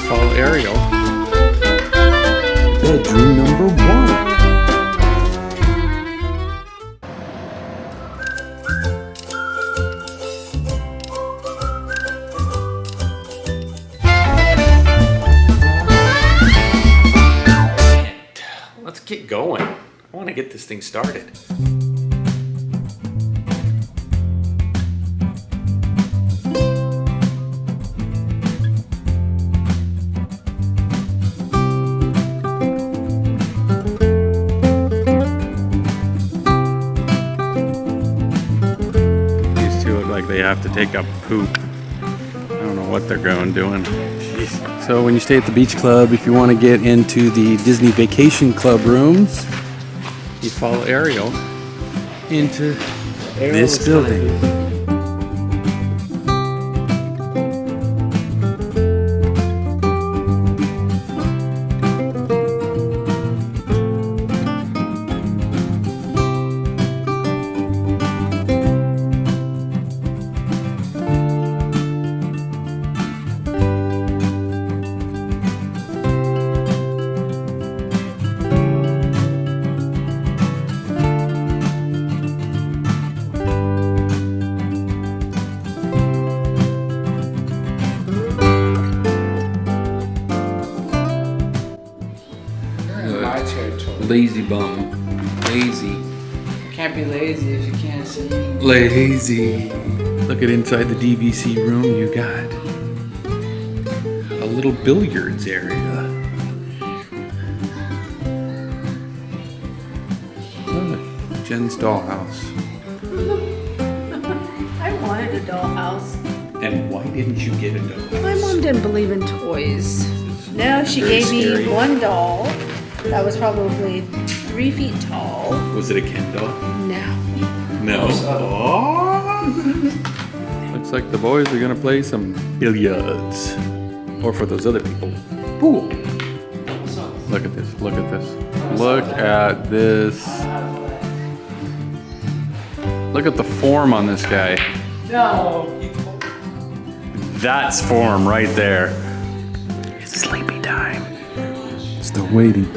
Follow Ariel. Bedroom number 1. Let's get going. I want to get this thing started. These two look like they have to take a poop. I don't know what they're doing. Jeez. So when you stay at the beach club, if you want to get into the Disney Vacation Club rooms, you follow Ariel into this building. Lazy bum. Lazy. Can't be lazy if you can't see. Lazy. Look at inside the DVC room. You got a little billiards area. Jen's dollhouse. I wanted a dollhouse. And why didn't you get a dollhouse? My mom didn't believe in toys. No, she Very gave scary. me one doll that was probably 3 feet tall. Was it a Ken doll? No. No. Oh. Looks like the boys are gonna play some billiards. Or for those other people, pool. Look at this, look at this. Look at this. Look at the form on this guy. No. That's form right there. It's sleepy time. Still waiting.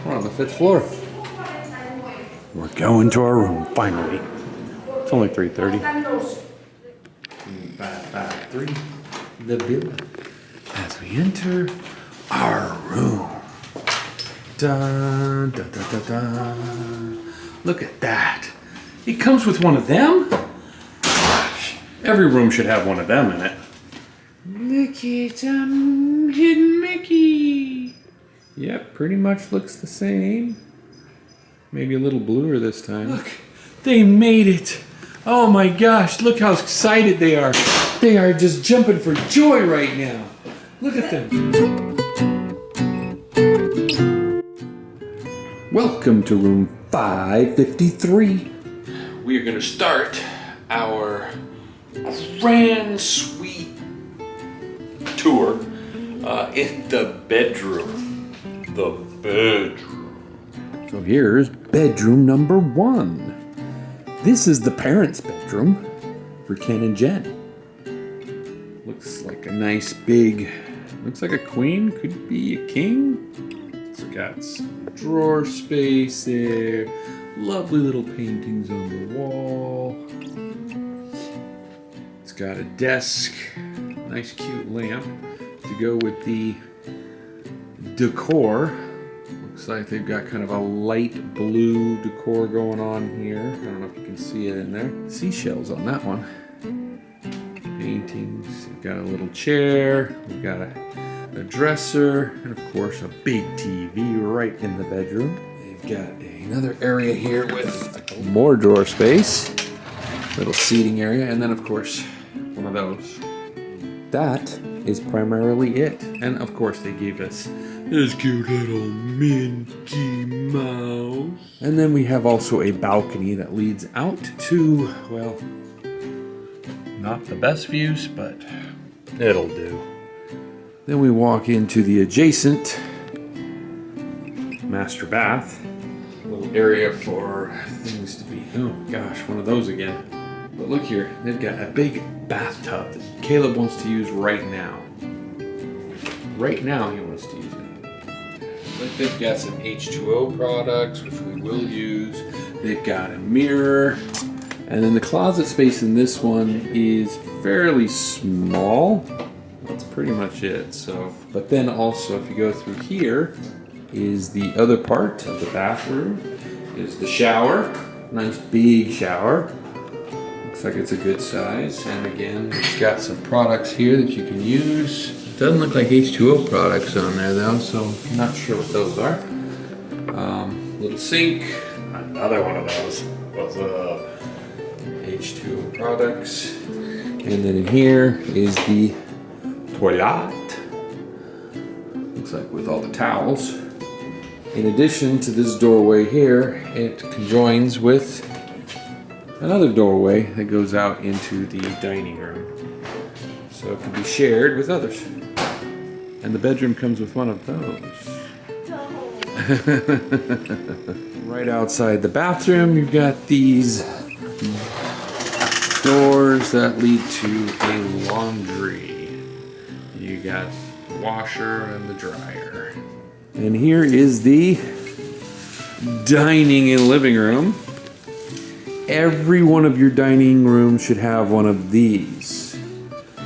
We're on the 5th floor. We're going to our room, finally. It's only 3:30. 553, the villa. As we enter our room. Dun, dun, dun, dun, dun. Look at that. It comes with one of them? Gosh, every room should have one of them in it. Look at hidden Mickey. Yep, pretty much looks the same. Maybe a little bluer this time. Look, they made it. Oh my gosh, look how excited they are. They are just jumping for joy right now. Look at them. Welcome to room 553. We are going to start our grand suite tour in the bedroom. The bedroom. So here's bedroom number 1. This is the parents' bedroom for Ken and Jen. Looks like a nice big, looks like a queen, could be a king. It's got some drawer space there. Lovely little paintings on the wall. It's got a desk, nice cute lamp to go with the decor. Looks like they've got kind of a light blue decor going on here. I don't know if you can see it in there. Seashells on that one. Paintings. We've got a little chair. We've got a dresser. And of course a big TV right in the bedroom. They've got another area here with more drawer space. Little seating area. And then of course one of those. That is primarily it. And of course they gave us this cute little Mickey Mouse. And then we have also a balcony that leads out to, well, not the best views, but it'll do. Then we walk into the adjacent master bath. A little area for things to be, oh gosh, one of those again. But look here, they've got a big bathtub that Caleb wants to use right now. Right now he wants to use it. But they've got some H2O products, which we will use. They've got a mirror. And then the closet space in this one is fairly small. That's pretty much it. So, but then also if you go through here is the other part of the bathroom, is the shower. Nice big shower. Looks like it's a good size. And again, it's got some products here that you can use. It doesn't look like H2O products on there though, so I'm not sure what those are. Little sink, another one of those. What's up? H2O products. And then in here is the toilet. Looks like with all the towels. In addition to this doorway here, it conjoins with another doorway that goes out into the dining room. So it can be shared with others. And the bedroom comes with one of those. Right outside the bathroom, you've got these doors that lead to a laundry. You got the washer and the dryer. And here is the dining and living room. Every one of your dining rooms should have one of these.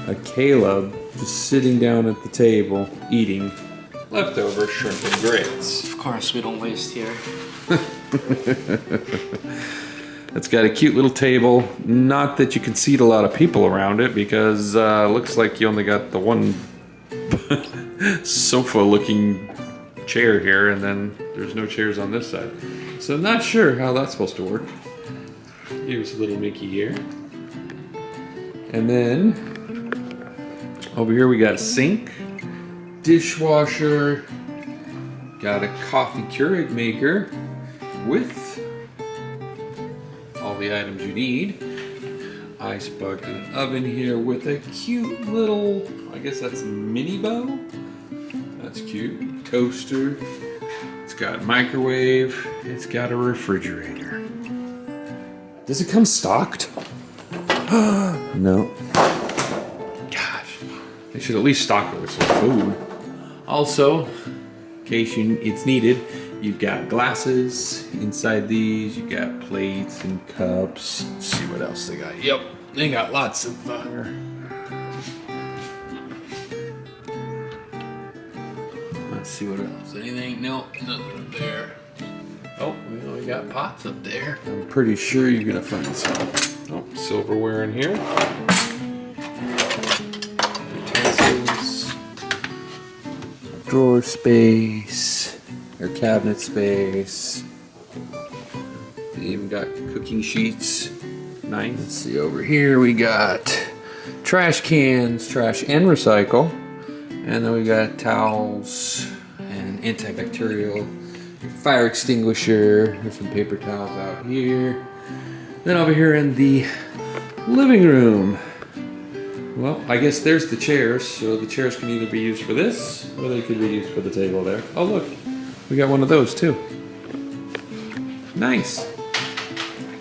A Caleb just sitting down at the table eating leftover shrimp and grits. Of course, we don't waste here. It's got a cute little table. Not that you can seat a lot of people around it because looks like you only got the one sofa-looking chair here, and then there's no chairs on this side. So I'm not sure how that's supposed to work. Here's a little Mickey here. And then over here we got a sink, dishwasher, got a coffee Keurig maker with all the items you need. Ice bucket and oven here with a cute little, I guess that's a mini bow. That's cute. Toaster. It's got a microwave. It's got a refrigerator. Does it come stocked? No. Gosh. They should at least stock it with some food. Also, in case it's needed, you've got glasses inside these. You've got plates and cups. Let's see what else they got. Yep, they got lots of Let's see what else. Anything? Nope, nothing up there. Oh, we only got pots up there. I'm pretty sure you're gonna find some. Oh, silverware in here. Utensils. Drawer space. Or cabinet space. They even got cooking sheets. Nice. Let's see, over here we got trash cans, trash and recycle. And then we got towels and antibacterial, fire extinguisher. There's some paper towels out here. Then over here in the living room, well, I guess there's the chairs. So the chairs can either be used for this or they could be used for the table there. Oh look, we got one of those too. Nice.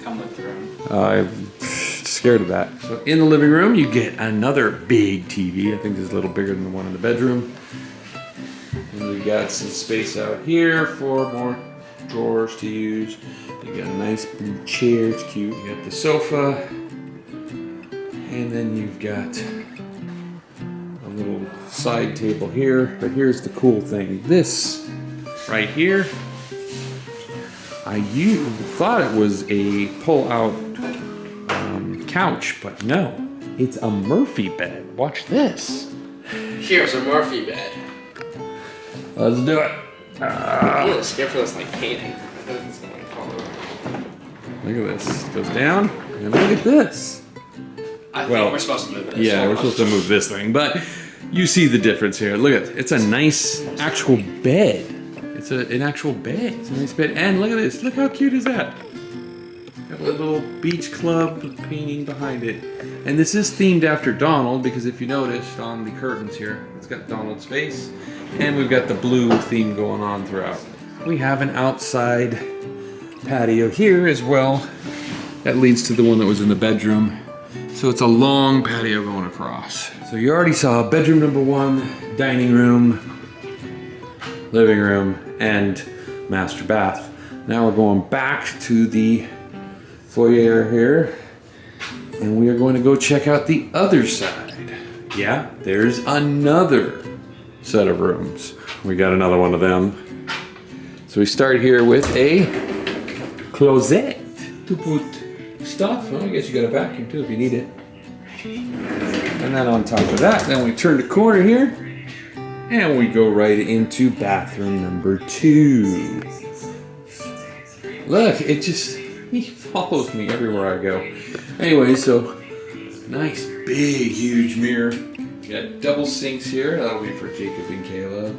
Come with room. I'm scared of that. So in the living room, you get another big TV. I think this is a little bigger than the one in the bedroom. And we got some space out here for more drawers to use. You got a nice blue chair, it's cute. You got the sofa. And then you've got a little side table here. But here's the cool thing. This right here, I thought it was a pull-out couch, but no, it's a Murphy bed. Watch this. Here's a Murphy bed. Let's do it. I'm really scared for this like painting. Look at this. It goes down, and look at this. I think we're supposed to move this. Yeah, we're supposed to move this thing, but you see the difference here. Look at it. It's a nice actual bed. It's an actual bed. It's a nice bed. And look at this. Look how cute is that? Got a little beach club painting behind it. And this is themed after Donald because if you noticed on the curtains here, it's got Donald's face. And we've got the blue theme going on throughout. We have an outside patio here as well. That leads to the one that was in the bedroom. So it's a long patio going across. So you already saw bedroom number 1, dining room, living room, and master bath. Now we're going back to the foyer here, and we are going to go check out the other side. Yeah, there's another set of rooms. We got another one of them. So we start here with a closet to put stuff. Well, I guess you got a vacuum too if you need it. And then on top of that, then we turn the corner here and we go right into bathroom number 2. Look, he follows me everywhere I go. Anyway, so nice big huge mirror. You got double sinks here. That'll be for Jacob and Kayla.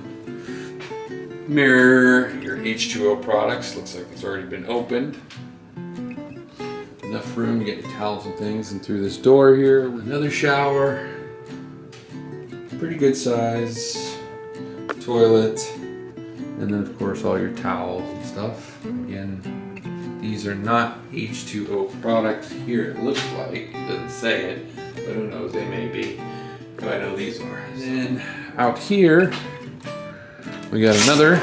Mirror, your H2O products. Looks like it's already been opened. Enough room to get your towels and things. And through this door here, another shower. Pretty good size. Toilet. And then of course all your towels and stuff. Again, these are not H2O products. Here it looks like. It doesn't say it. But who knows, they may be. But I know these are. And then out here, we got another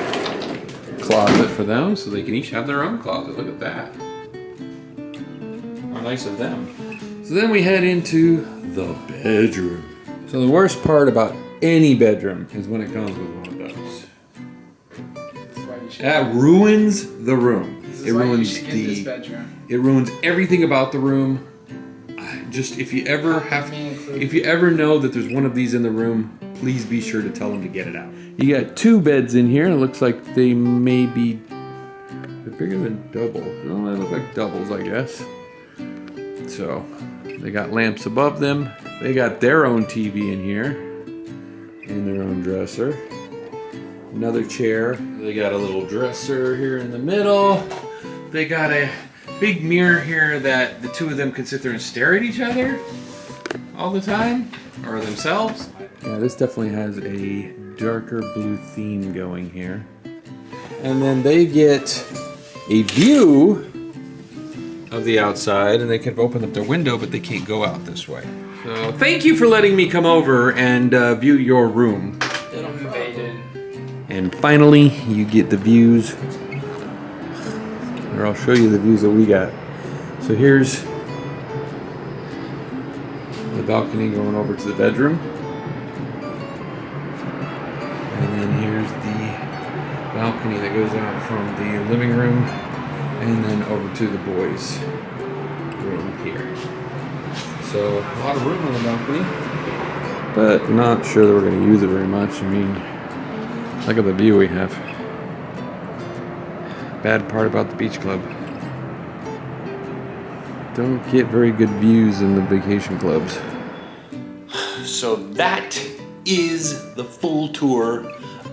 closet for them. So they can each have their own closet. Look at that. Nice of them. So then we head into the bedroom. So the worst part about any bedroom is when it comes with one of those. That ruins the room. It ruins it ruins everything about the room. Just if you ever know that there's one of these in the room, please be sure to tell them to get it out. You got 2 beds in here, and it looks like they may be bigger than double. No, they look like doubles, I guess. So they got lamps above them. They got their own TV in here and their own dresser. Another chair. They got a little dresser here in the middle. They got a big mirror here that the 2 of them can sit there and stare at each other all the time, or themselves. Yeah, this definitely has a darker blue theme going here. And then they get a view of the outside, and they can open up their window, but they can't go out this way. So thank you for letting me come over and view your room. It'll be faded. And finally, you get the views. Or I'll show you the views that we got. So here's the balcony going over to the bedroom. And then here's the balcony that goes out from the living room and then over to the boys' room here. So a lot of room on the balcony, but not sure that we're going to use it very much. I mean, look at the view we have. Bad part about the beach club. Don't get very good views in the vacation clubs. So that is the full tour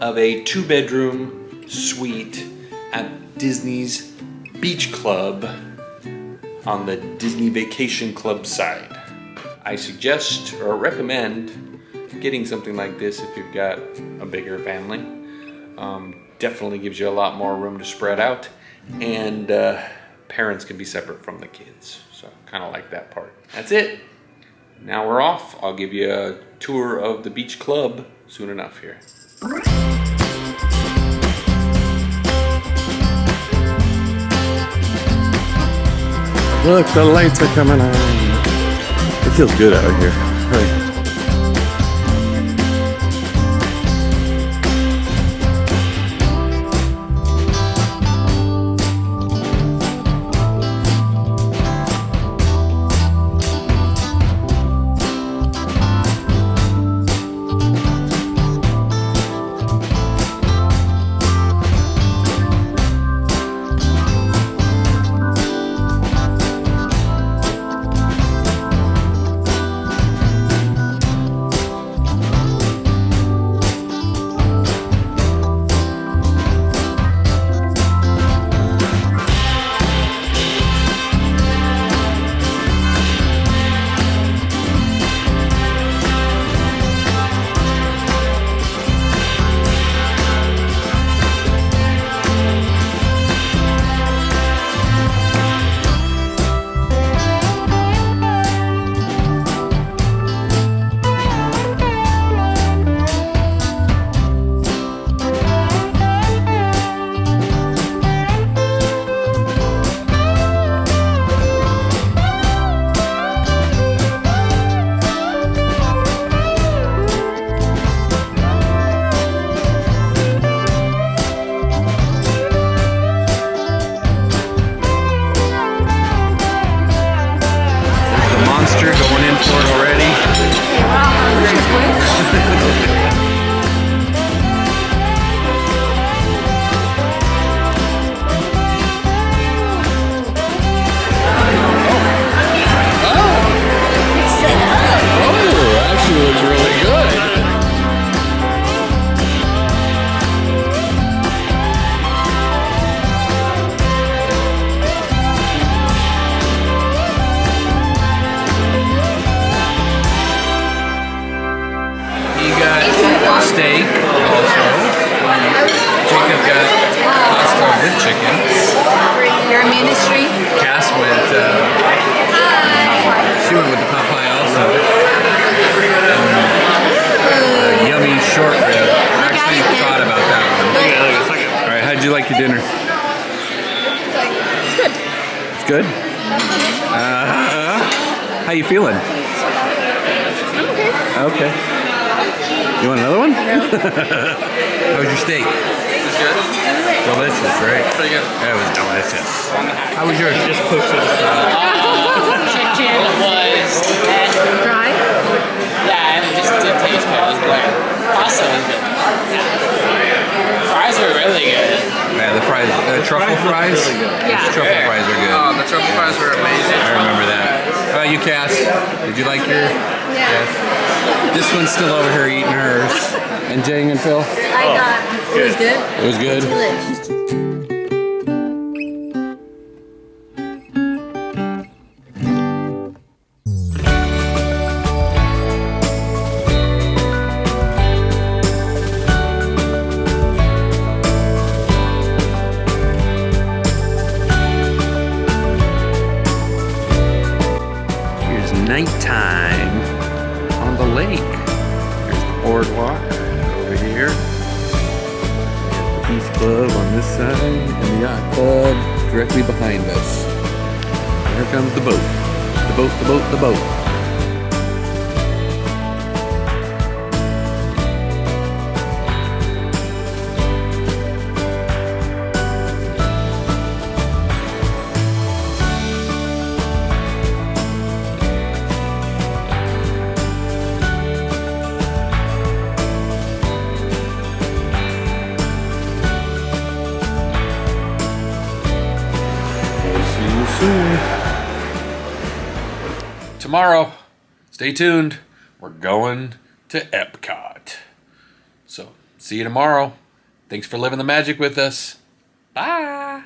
of a 2-bedroom suite at Disney's Beach Club on the Disney Vacation Club side. I suggest or recommend getting something like this if you've got a bigger family. Definitely gives you a lot more room to spread out, and parents can be separate from the kids. So kind of like that part. That's it. Now we're off. I'll give you a tour of the Beach Club soon enough here. Look, the lights are coming on. It feels good out here. Right. industry. Cass went. She went with the pot pie also. Yummy short rib. I actually thought about that one. All right, how'd you like your dinner? It's good. It's good. How you feeling? I'm okay. Okay. You want another one? No. How was your steak? It's good. Delicious, right? Pretty good. That was delicious. How was yours? Just close to the Chicken was Dry? yeah, and it just didn't taste good. It was bland. Pasta was good. Fries were really good. Yeah, the fries, truffle fries. Yeah. Truffle fries are good. Oh, the truffle fries were amazing. I remember that. How about you, Cass? Did you like your? Yeah. Yes. This one's still over here eating hers. And Jang and Phil. I got it was good. It was good. Delicious. Here's nighttime on the lake. Here's the boardwalk over here. The Beach Club on this side and the Yacht Club directly behind us. Here comes the boat. The boat, the boat, the boat. Soon. Tomorrow, stay tuned. We're going to EPCOT. So, see you tomorrow. Thanks for living the magic with us. Bye.